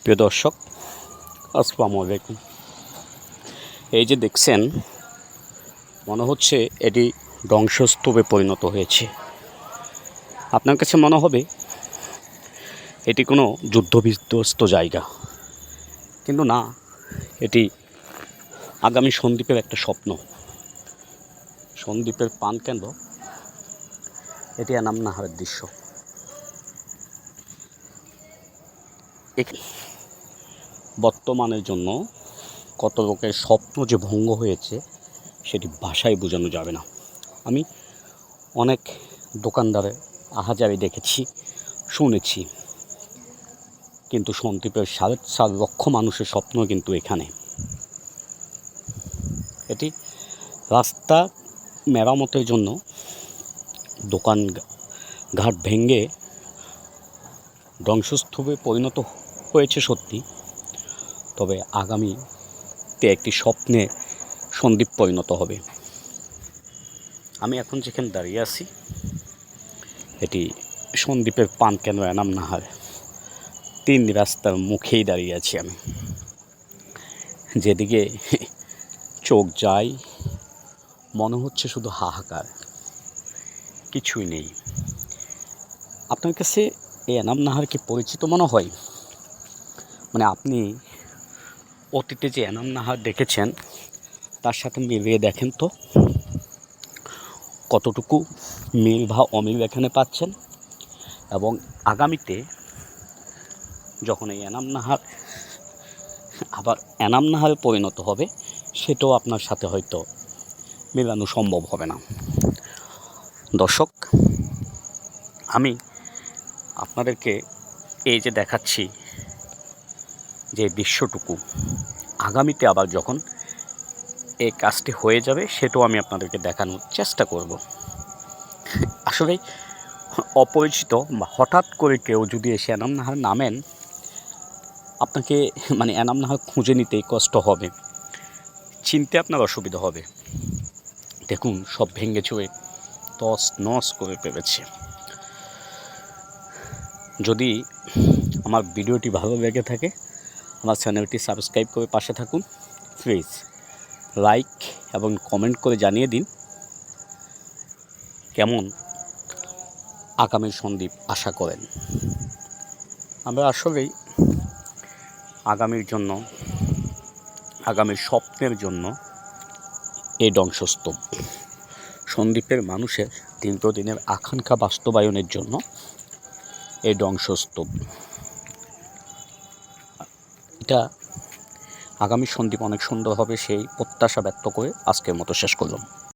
প্রিয় দর্শক, আসসালামু আলাইকুম। এই যে দেখছেন, মনে হচ্ছে এটি ধ্বংসস্তূপে পরিণত হয়েছে। আপনার কাছে মনে হবে এটি কোনো যুদ্ধবিধ্বস্ত জায়গা, কিন্তু না, এটি আগামী সন্দ্বীপের একটা স্বপ্ন। সন্দ্বীপের প্রাণকেন্দ্র এটি এনাম নাহারের দৃশ্য। বর্তমানের জন্য কত লোকের স্বপ্ন যে ভঙ্গ হয়েছে সেটি ভাষায় বোঝানো যাবে না। আমি অনেক দোকানদারের আহাজারি দেখেছি, শুনেছি, কিন্তু সন্দ্বীপের 4.5 লক্ষ মানুষের স্বপ্ন কিন্তু এখানে। এটি রাস্তা মেরামতের জন্য দোকান ঘাট ভেঙে ধ্বংসস্তূপে পরিণত হয়েছে সত্যি, তবে আগামীতে একটি স্বপ্নে সন্দ্বীপ পরিণত হবে। আমি এখন যেখানে দাঁড়িয়ে আছি এটি সন্দ্বীপের প্রাণকেন্দ্র এনাম নাহার। 3 রাস্তার মুখেই দাঁড়িয়ে আছি আমি। যেদিকে চোখ যায় মনে হচ্ছে শুধু হাহাকার, কিছুই নেই। আপনার কাছে এই এনাম নাহার কি পরিচিত মনে হয়? মানে আপনি অতীতে যে এনাম নাহার দেখেছেন তার সাথে মিলিয়ে দেখেন তো কতটুকু মিল বা অমিল এখানে পাচ্ছেন। এবং আগামীতে যখন এই এনাম নাহার আবার এনাম নাহারে পরিণত হবে, সেটাও আপনার সাথে হয়তো মেলানো সম্ভব হবে না। দর্শক, আমি আপনাদেরকে এই যে দেখাচ্ছি যে দৃশ্যটুকু, আগামীতে আবার যখন এই কাজটি হয়ে যাবে সেটাও আমি আপনাদেরকে দেখানোর চেষ্টা করব। আসলে অপরিচিত বা হঠাৎ করে কেউ যদি এসে এনাম নাহার নামেন, আপনাকে এনাম নাহার খুঁজে নিতেই কষ্ট হবে, চিনতে আপনার অসুবিধা হবে। দেখুন, সব ভেঙে চুরে তস নস করে ফেলেছে। যদি আমার ভিডিওটি ভালো লেগে থাকে, আমার চ্যানেলটি সাবস্ক্রাইব করে পাশে থাকুন। প্লিজ লাইক এবং কমেন্ট করে জানিয়ে দিন কেমন আগামীর সন্দ্বীপ আশা করেন। আমরা আসলেই আগামীর জন্য, আগামীর স্বপ্নের জন্য এই ধ্বংসস্তূপ, সন্দ্বীপের মানুষের দীর্ঘদিনের আকাঙ্ক্ষা বাস্তবায়নের জন্য এই ধ্বংসস্তূপ, এটা আগামী সন্দ্বীপ অনেক সুন্দর হবে সেই প্রত্যাশা ব্যক্ত করে আজকের মতো শেষ করলাম।